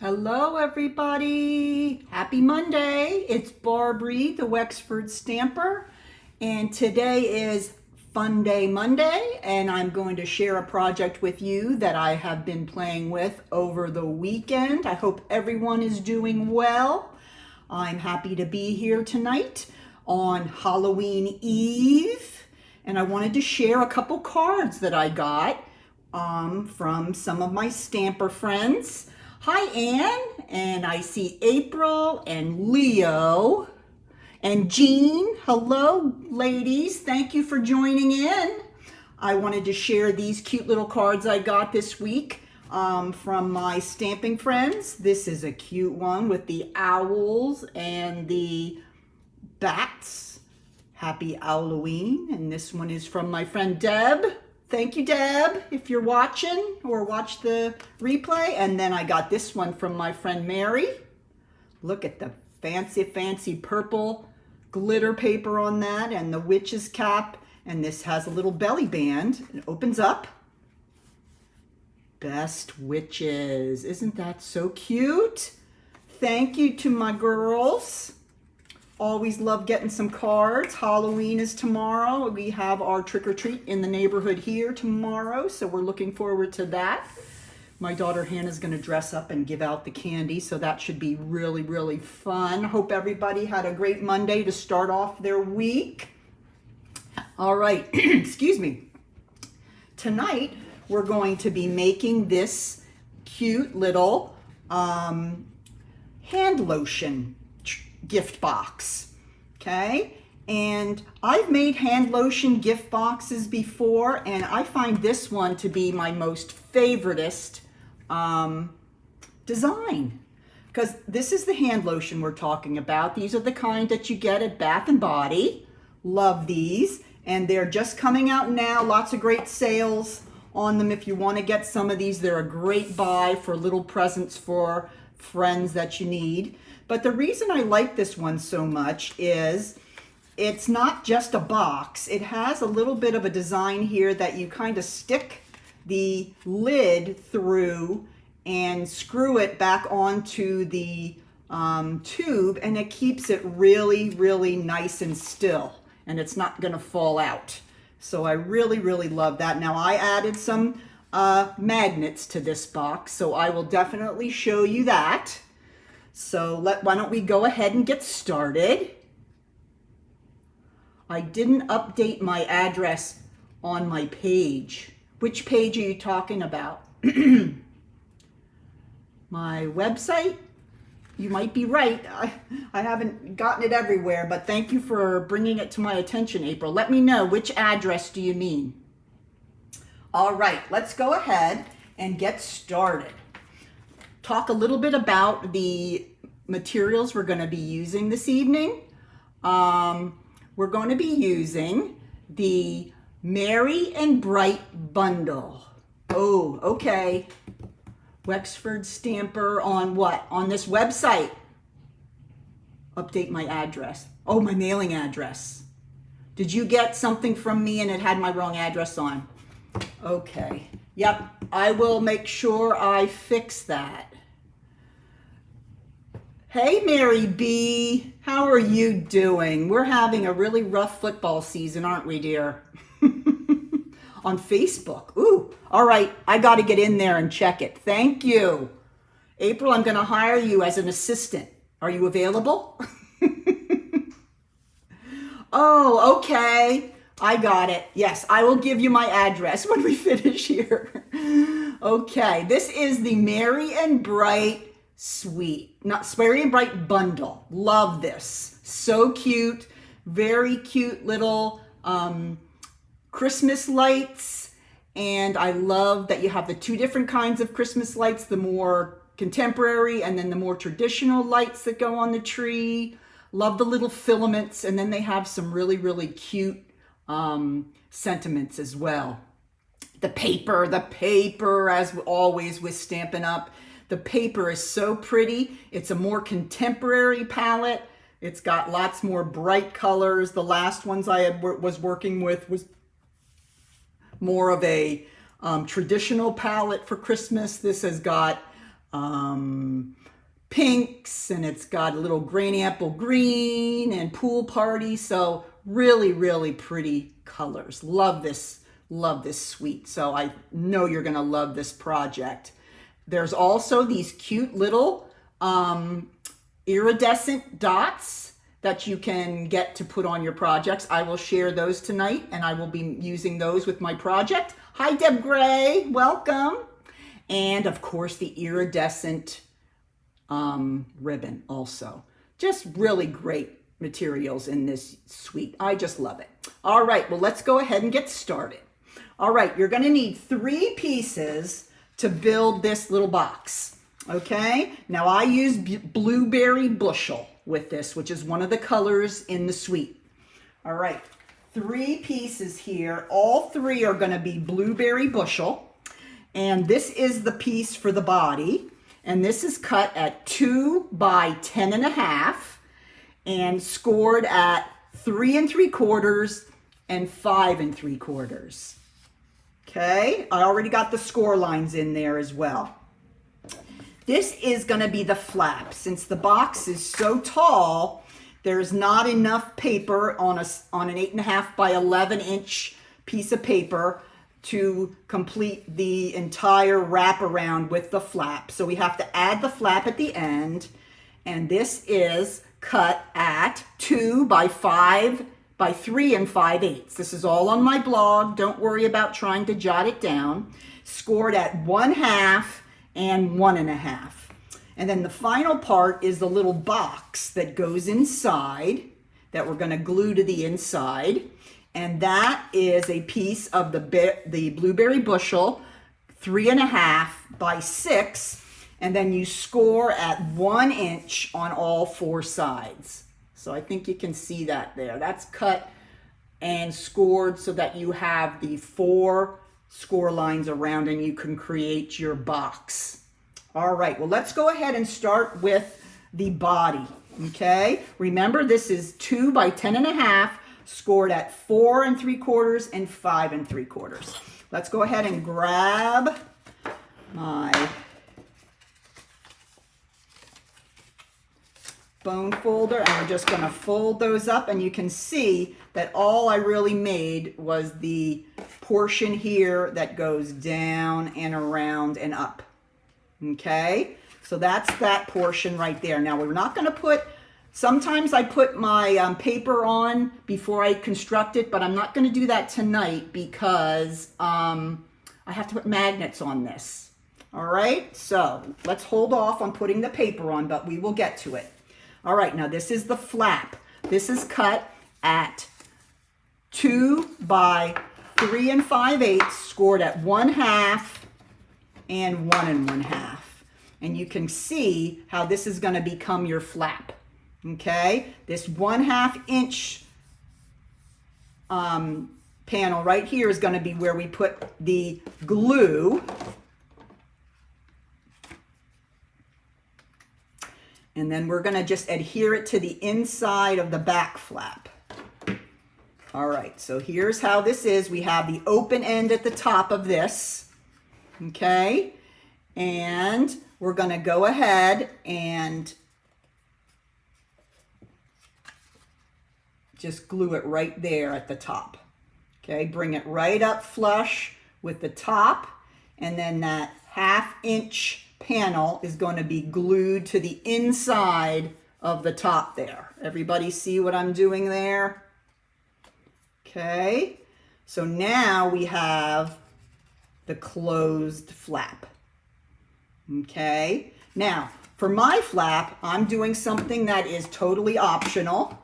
Hello, everybody. Happy Monday. It's Barbary, the Wexford Stamper, and today is Fun Day Monday, and I'm going to share a project with you that I have been playing with over the weekend. I hope everyone is doing well. I'm happy to be here tonight on Halloween Eve, and I wanted to share a couple cards that I got from some of my Stamper friends. Hi, Anne, and I see April and Leo and Jean. Hello, ladies. Thank you for joining in. I wanted to share these cute little cards I got this week from my stamping friends. This is a cute one with the owls and the bats. Happy Halloween. And this one is from my friend Deb. Thank you, Deb, if you're watching or watch the replay. And then I got this one from my friend Mary. Look at the fancy purple glitter paper on that and the witch's cap. And this has a little belly band. It opens up. Best Witches. Isn't that so cute? Thank you to my girls. Always love getting some cards. Halloween is tomorrow. We have our trick-or-treat in the neighborhood here tomorrow, so we're looking forward to that. My daughter Hannah's going to dress up and give out the candy, so that should be really fun. Hope everybody had a great Monday to start off their week. All right, excuse me. Tonight, we're going to be making this cute little hand lotion gift box, okay? And I've made hand lotion gift boxes before, and I find this one to be my most favoritist design, because this is the hand lotion we're talking about. These are the kind that you get at Bath and Body. Love these, and they're just coming out now. Lots of great sales on them. If you want to get some of these, they're a great buy for little presents for friends that you need. But the reason I like this one so much is it's not just a box. It has a little bit of a design here that you kind of stick the lid through and screw it back onto the tube, and it keeps it really nice and still, and it's not going to fall out. So I really love that. Now I added some magnets to this box, so I will definitely show you that. So why don't we go ahead and get started. I didn't update my address on my page. Which page are you talking about? My website? You might be right. I haven't gotten it everywhere, but thank you for bringing it to my attention, April. Let me know, which address do you mean? All right, let's go ahead and get started. Talk a little bit about the materials we're going to be using this evening. We're going to be using the Merry and Bright bundle. Oh, okay. Wexford Stamper on what? On this website. Update my address. Oh, my mailing address. Did you get something from me and it had my wrong address on? Okay. Yep, I will make sure I fix that. Hey, Mary B, how are you doing? We're having a really rough football season, aren't we, dear? On Facebook. Ooh, all right, I got to get in there and check it. Thank you. April, I'm going to hire you as an assistant. Are you available? Oh, okay. I got it. Yes, I will give you my address when we finish here. Okay, this is the Merry and Bright Merry and Bright bundle. Love this. So cute. Very cute little Christmas lights. And I love that you have the two different kinds of Christmas lights, the more contemporary and then the more traditional lights that go on the tree. Love the little filaments. And then they have some really cute sentiments as well. The paper, as always with Stampin' Up! The paper is so pretty. It's a more contemporary palette. It's got lots more bright colors. The last ones I was working with was more of a traditional palette for Christmas. This has got pinks, and it's got a little granny apple green and pool party. So really, really pretty colors. Love this suite. So I know you're gonna love this project. There's also these cute little iridescent dots that you can get to put on your projects. I will share those tonight, and I will be using those with my project. Hi, Deb Gray, welcome. And of course, the iridescent ribbon also. Just really great materials in this suite. I just love it. All right, well, let's go ahead and get started. All right, you're gonna need 3 pieces to build this little box, okay? Now I use Blueberry Bushel with this, which is one of the colors in the suite. All right, 3 pieces here. All 3 are gonna be Blueberry Bushel. And this is the piece for the body. And this is cut at 2 by 10.5 and scored at 3 3/4 and 5 3/4. Okay, I already got the score lines in there as well. This is gonna be the flap. Since the box is so tall, there's not enough paper on an 8.5 by 11-inch piece of paper to complete the entire wraparound with the flap. So we have to add the flap at the end. And this is cut at 2 by 5 by 3 5/8. This is all on my blog. Don't worry about trying to jot it down. Scored at 1/2 and 1.5. And then the final part is the little box that goes inside that we're gonna glue to the inside. And that is a piece of the Blueberry Bushel, 3.5 by 6. And then you score at 1 inch on all 4 sides. So I think you can see that there. That's cut and scored so that you have the 4 score lines around and you can create your box. All right, well, let's go ahead and start with the body, okay? Remember, this is 2 by 10.5, scored at 4 3/4 and 5 3/4. Let's go ahead and grab my bone folder, and we're just gonna fold those up, and you can see that all I really made was the portion here that goes down and around and up. Okay, so that's that portion right there. Now we're not gonna put, sometimes I put my paper on before I construct it, but I'm not gonna do that tonight because I have to put magnets on this. All right, so let's hold off on putting the paper on, but we will get to it. All right, now this is the flap. This is cut at 2 by 3 5/8, scored at 1/2 and 1 1/2. And you can see how this is gonna become your flap, okay? This 1/2 inch panel right here is gonna be where we put the glue. And then we're gonna just adhere it to the inside of the back flap. All right, so here's how this is. We have the open end at the top of this, okay? And we're gonna go ahead and just glue it right there at the top, okay? Bring it right up flush with the top, and then that 1/2 inch panel is going to be glued to the inside of the top there. Everybody see what I'm doing there? Okay, so now we have the closed flap. Okay, now for my flap, I'm doing something that is totally optional.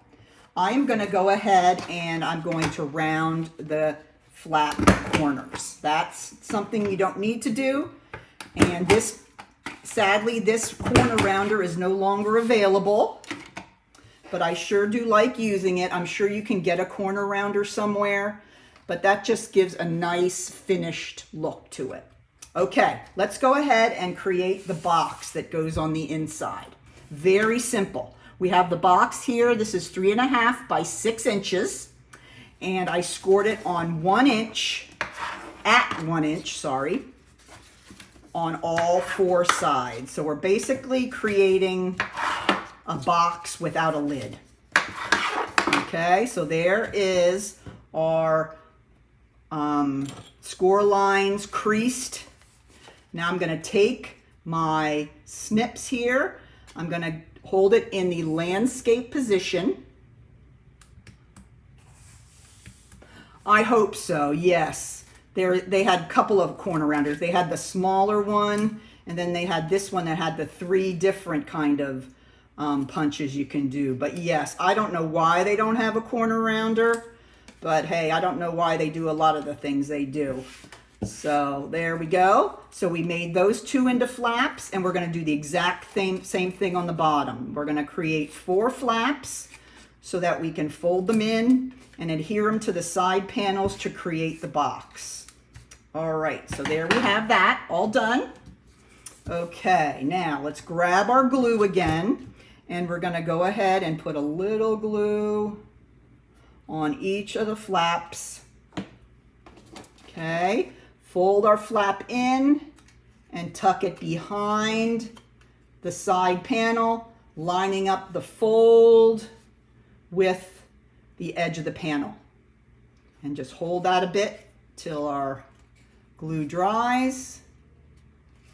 I'm going to go ahead and I'm going to round the flap corners. That's something you don't need to do. And this, sadly, this corner rounder is no longer available, but I sure do like using it. I'm sure you can get a corner rounder somewhere, but that just gives a nice finished look to it. Okay, let's go ahead and create the box that goes on the inside. Very simple. We have the box here. This is 3.5 by 6 inches, and I scored it on 1 inch, at 1 inch, sorry. on all 4 sides. So we're basically creating a box without a lid. Okay, so there is our score lines creased. Now I'm going to take my snips here. I'm going to hold it in the landscape position. I hope so, yes. They had a couple of corner rounders. They had the smaller one, and then they had this one that had the 3 different kind of punches you can do. But yes, I don't know why they don't have a corner rounder, but hey, I don't know why they do a lot of the things they do. So there we go. So we made those 2 into flaps, and we're going to do the exact same thing on the bottom. We're going to create 4 flaps so that we can fold them in and adhere them to the side panels to create the box. All right, so there we have that all done. Okay, now let's grab our glue again, and we're going to go ahead and put a little glue on each of the flaps. Okay, fold our flap in and tuck it behind the side panel, lining up the fold with the edge of the panel. And just hold that a bit till our glue dries.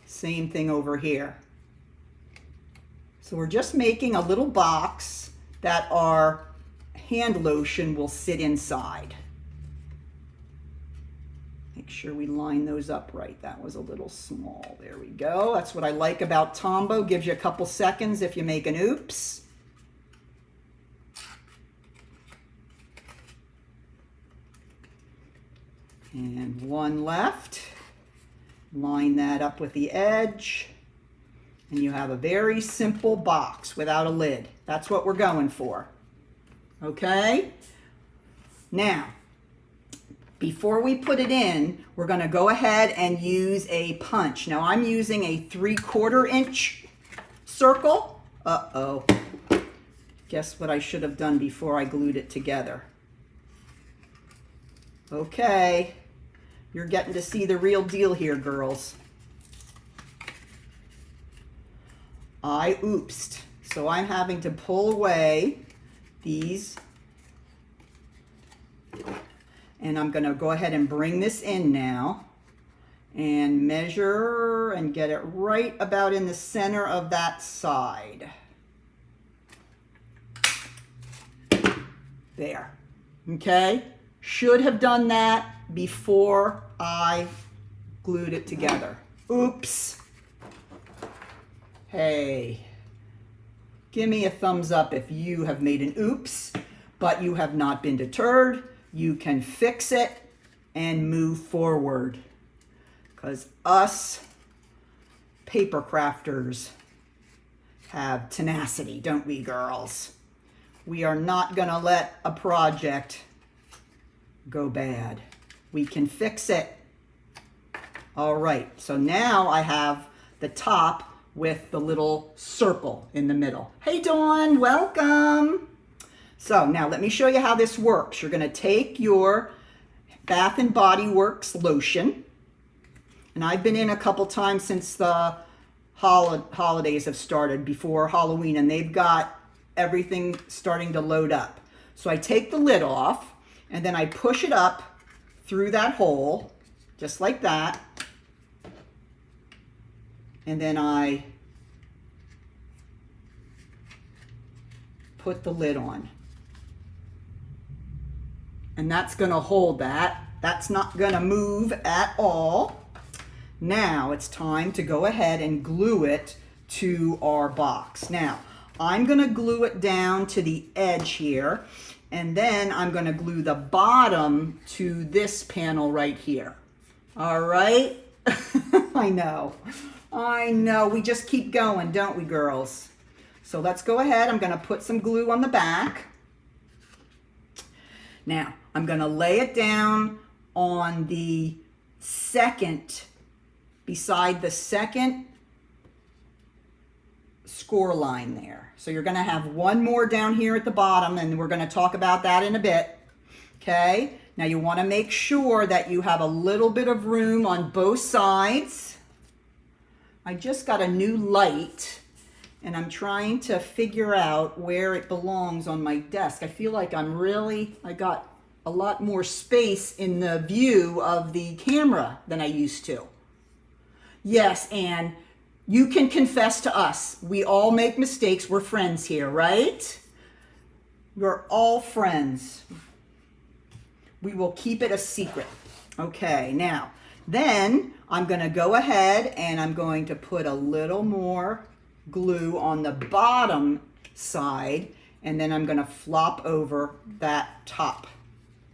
Same thing over here. So we're just making a little box that our hand lotion will sit inside. Make sure we line those up right. That was a little small. There we go. That's what I like about Tombow. Gives you a couple seconds if you make an oops. And one left. Line that up with the edge. And you have a very simple box without a lid. That's what we're going for. Okay? Now, before we put it in, we're going to go ahead and use a punch. Now, I'm using a 3/4 inch circle. Uh-oh. Guess what I should have done before I glued it together. Okay. You're getting to see the real deal here, girls. I oopsed. So I'm having to pull away these. And I'm going to go ahead and bring this in now and measure and get it right about in the center of that side. There. Okay? Should have done that before I glued it together. Oops. Hey. Give me a thumbs up if you have made an oops, but you have not been deterred. You can fix it and move forward. Because us paper crafters have tenacity, don't we, girls? We are not going to let a project go bad. We can fix it. All right, so now I have the top with the little circle in the middle. Hey, Dawn, welcome. So now let me show you how this works. You're going to take your Bath & Body Works lotion, and I've been in a couple times since the holidays have started, before Halloween, and they've got everything starting to load up. So I take the lid off, and then I push it up through that hole, just like that, and then I put the lid on. And that's going to hold that. That's not going to move at all. Now it's time to go ahead and glue it to our box. Now, I'm going to glue it down to the edge here, and then I'm going to glue the bottom to this panel right here. All right? I know. We just keep going, don't we, girls? So let's go ahead. I'm going to put some glue on the back. Now, I'm going to lay it down on the second, beside the second score line there. So you're going to have one more down here at the bottom, and we're going to talk about that in a bit. Okay? Now you want to make sure that you have a little bit of room on both sides. I just got a new light and I'm trying to figure out where it belongs on my desk. I feel like I got a lot more space in the view of the camera than I used to. Yes, and you can confess to us. We all make mistakes. We're friends here, right? We're all friends. We will keep it a secret. Okay, now, then I'm going to go ahead and I'm going to put a little more glue on the bottom side, and then I'm going to flop over that top,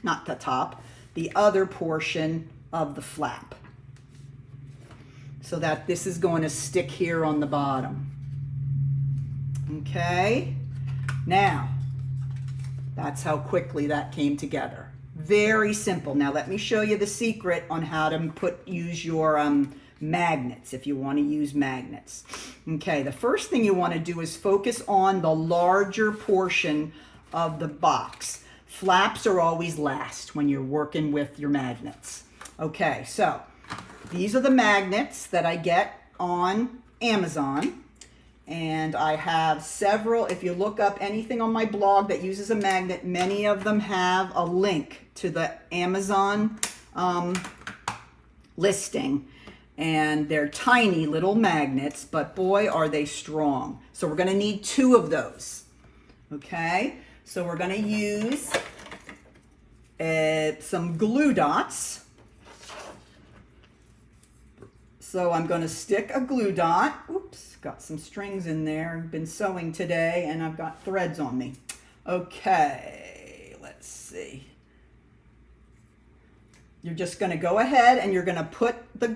not the top, the other portion of the flap, so that this is going to stick here on the bottom. Okay, now that's how quickly that came together. Very simple. Now let me show you the secret on how to use your magnets, if you want to use magnets. Okay, the first thing you want to do is focus on the larger portion of the box. Flaps are always last when you're working with your magnets. Okay, so these are the magnets that I get on Amazon, and I have several. If you look up anything on my blog that uses a magnet, many of them have a link to the Amazon listing, and they're tiny little magnets, but boy are they strong. So we're going to need 2 of those. Okay, so we're going to use some glue dots. So I'm going to stick a glue dot. Oops, got some strings in there. I've been sewing today and I've got threads on me. Okay, let's see. You're just going to go ahead and you're going to put the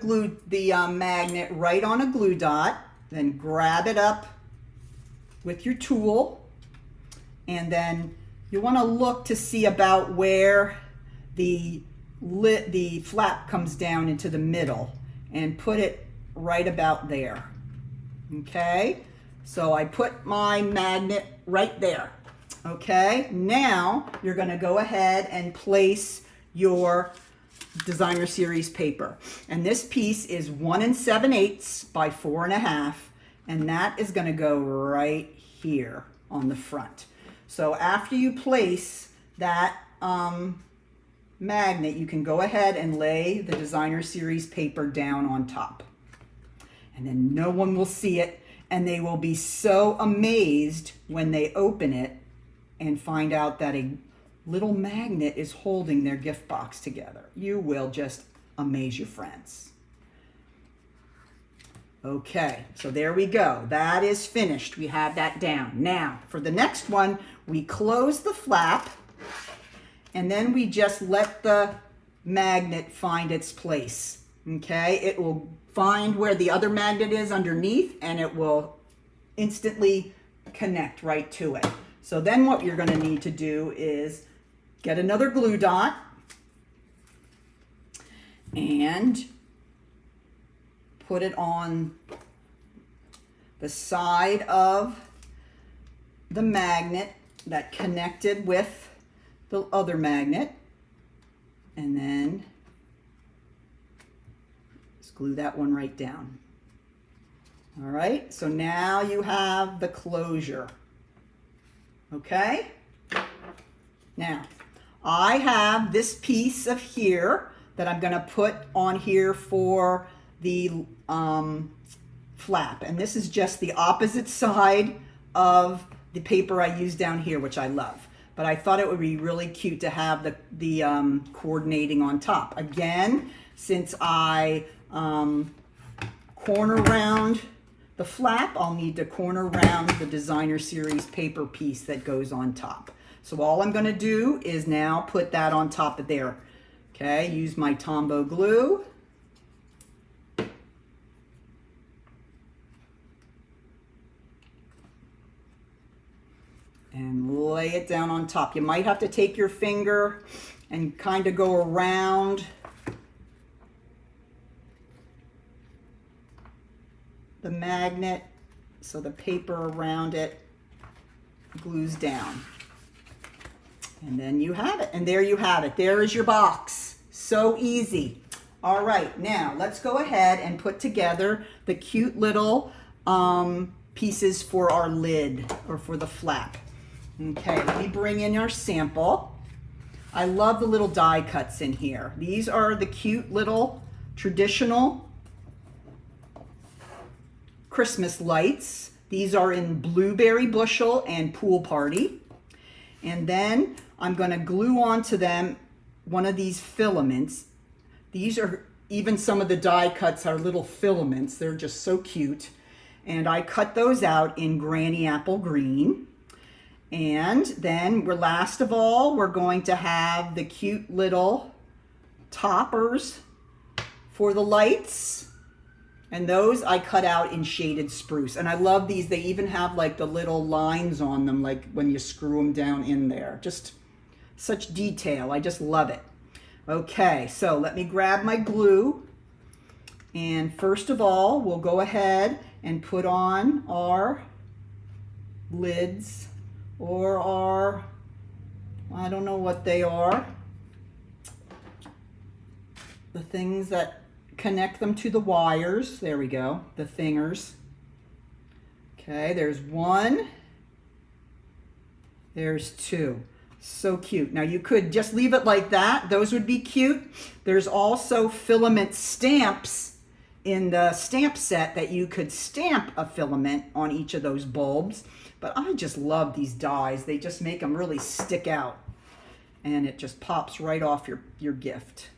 magnet right on a glue dot, then grab it up with your tool, and then you want to look to see about where the flap comes down into the middle, and put it right about there. Okay, so I put my magnet right there. Okay, now you're going to go ahead and place your designer series paper, and this piece is 1 7/8 by 4 1/2, and that is going to go right here on the front. So after you place that magnet, you can go ahead and lay the designer series paper down on top, and then no one will see it, and they will be so amazed when they open it and find out that a little magnet is holding their gift box together. You will just amaze your friends. Okay, so there we go. That is finished. We have that down. Now, for the next one, we close the flap, and then we just let the magnet find its place. Okay, it will find where the other magnet is underneath, and it will instantly connect right to it. So then what you're going to need to do is get another glue dot and put it on the side of the magnet that connected with the other magnet, and then just glue that one right down. All right, so now you have the closure. Okay, now I have this piece of here that I'm going to put on here for the flap, and this is just the opposite side of the paper I use down here, which I love, but I thought it would be really cute to have the coordinating on top. Again, since I corner round the flap, I'll need to corner round the designer series paper piece that goes on top. So all I'm going to do is now put that on top of there. Okay, use my Tombow glue. And lay it down on top. You might have to take your finger and kind of go around the magnet so the paper around it glues down. And then you have it. And there you have it. There is your box. So easy. All right, now let's go ahead and put together the cute little pieces for our lid or for the flap. Okay, let me bring in our sample. I love the little die cuts in here. These are the cute little traditional Christmas lights. These are in Blueberry Bushel and Pool Party. And then I'm going to glue onto them one of these filaments. These are, even some of the die cuts are little filaments. They're just so cute. And I cut those out in Granny Apple Green. And then last of all, we're going to have the cute little toppers for the lights. And those I cut out in Shaded Spruce. And I love these. They even have like the little lines on them, like when you screw them down in there. Just such detail. I just love it. Okay, so let me grab my glue. And first of all, we'll go ahead and put on our lids or our, I don't know what they are, the things that connect them to the wires. There we go, the thingers. Okay, there's one, there's two. So cute. Now you could just leave it like that. Those would be cute. There's also filament stamps in the stamp set that you could stamp a filament on each of those bulbs. But I just love these dies. They just make them really stick out. And it just pops right off your gift.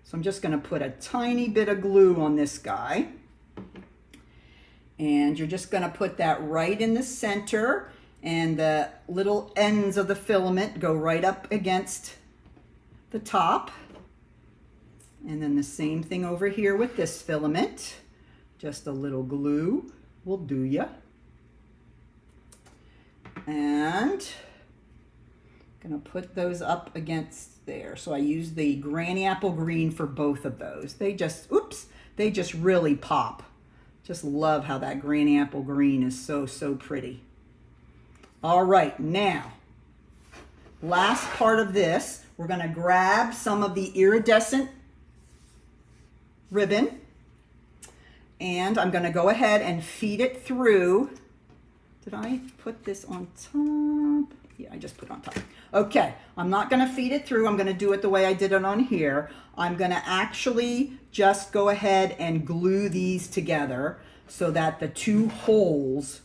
So I'm just going to put a tiny bit of glue on this guy. And you're just going to put that right in the center. And the little ends of the filament go right up against the top. And then the same thing over here with this filament. Just a little glue will do ya. And I'm gonna put those up against there. So I use the Granny Apple Green for both of those. They just, oops, they just really pop. Just love how that Granny Apple Green is so, so pretty. All right, now, last part of this, we're gonna grab some of the iridescent ribbon, and I'm gonna go ahead and feed it through. Did I put this on top? Yeah, I just put it on top. Okay, I'm not gonna feed it through. I'm gonna do it the way I did it on here. I'm gonna actually just go ahead and glue these together so that the two holes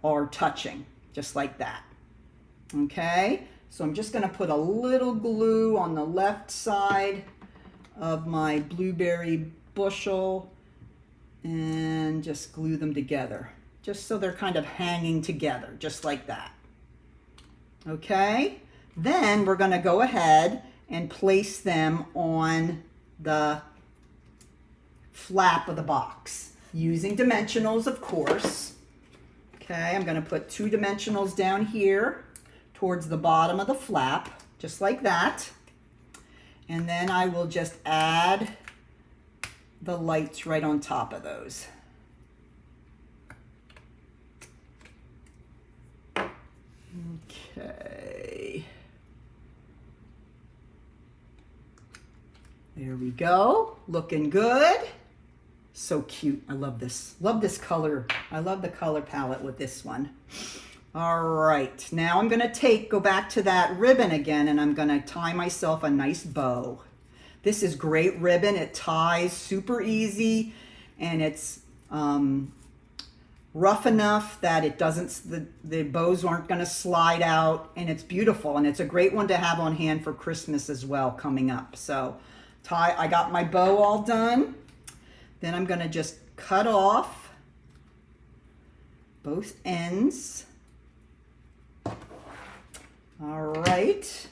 are touching. Just like that. Okay, so I'm just going to put a little glue on the left side of my Blueberry Bushel and just glue them together, just so they're kind of hanging together, just like that. Okay, then we're going to go ahead and place them on the flap of the box using dimensionals, of course. Okay, I'm going to put 2 dimensionals down here towards the bottom of the flap, just like that. And then I will just add the lights right on top of those. Okay. There we go, looking good. So cute. I love this. Love this color. I love the color palette with this one. All right. Now I'm going to go back to that ribbon again, and I'm going to tie myself a nice bow. This is great ribbon. It ties super easy, and it's rough enough that it doesn't, the bows aren't going to slide out, and it's beautiful, and it's a great one to have on hand for Christmas as well coming up. So I got my bow all done. Then I'm going to just cut off both ends. All right.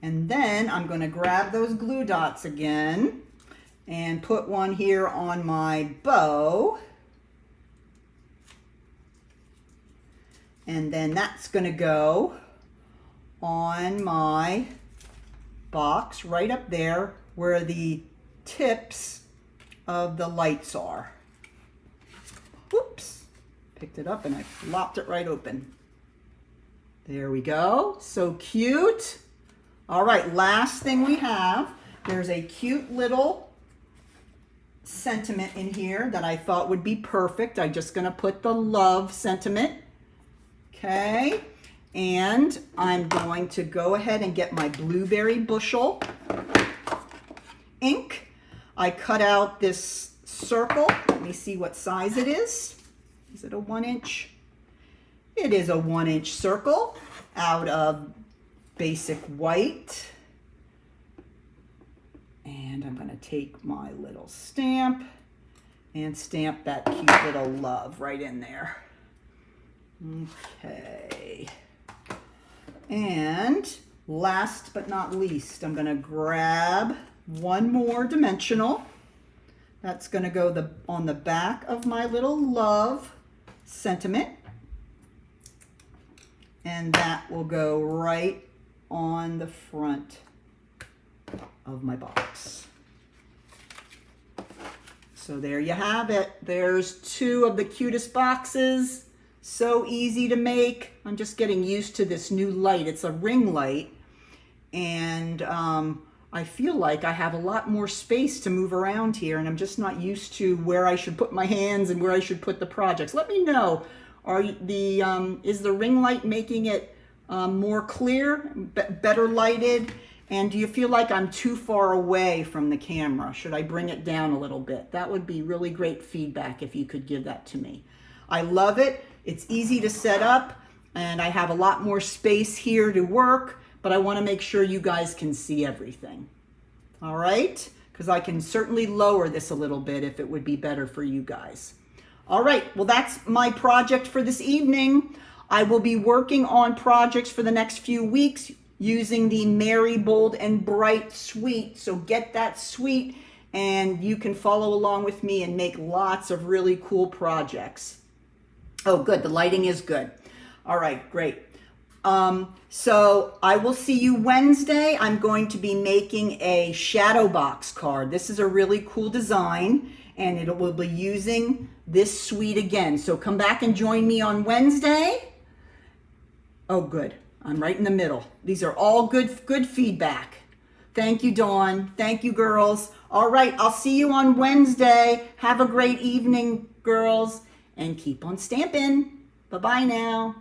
And then I'm going to grab those glue dots again and put one here on my bow. And then that's going to go on my box right up there where the tips of the lights are. Oops, picked it up and I flopped it right open. There we go, so cute. All right, last thing we have, there's a cute little sentiment in here that I thought would be perfect. I'm just going to put the love sentiment. Okay. And I'm going to go ahead and get my Blueberry Bushel ink. I cut out this circle. Let me see what size it is. Is it a 1 inch? It is a 1 inch circle out of basic white. And I'm going to take my little stamp and stamp that cute little love right in there. Okay. And last but not least, I'm going to grab one more dimensional. That's going to go on the back of my little love sentiment. And that will go right on the front of my box. So there you have it. There's 2 of the cutest boxes. So easy to make. I'm just getting used to this new light. It's a ring light. And I feel like I have a lot more space to move around here, and I'm just not used to where I should put my hands and where I should put the projects. Let me know. Is the ring light making it more clear, better lighted? And do you feel like I'm too far away from the camera? Should I bring it down a little bit? That would be really great feedback if you could give that to me. I love it. It's easy to set up, and I have a lot more space here to work, but I want to make sure you guys can see everything. All right? Because I can certainly lower this a little bit if it would be better for you guys. All right, well, that's my project for this evening. I will be working on projects for the next few weeks using the Merry, Bold, and Bright suite. So get that suite, and you can follow along with me and make lots of really cool projects. Oh, good. The lighting is good. All right, great. So I will see you Wednesday. I'm going to be making a shadow box card. This is a really cool design, and it will be using this suite again. So come back and join me on Wednesday. Oh, good. I'm right in the middle. These are all good feedback. Thank you, Dawn. Thank you, girls. All right, I'll see you on Wednesday. Have a great evening, girls, and keep on stamping. Bye-bye now.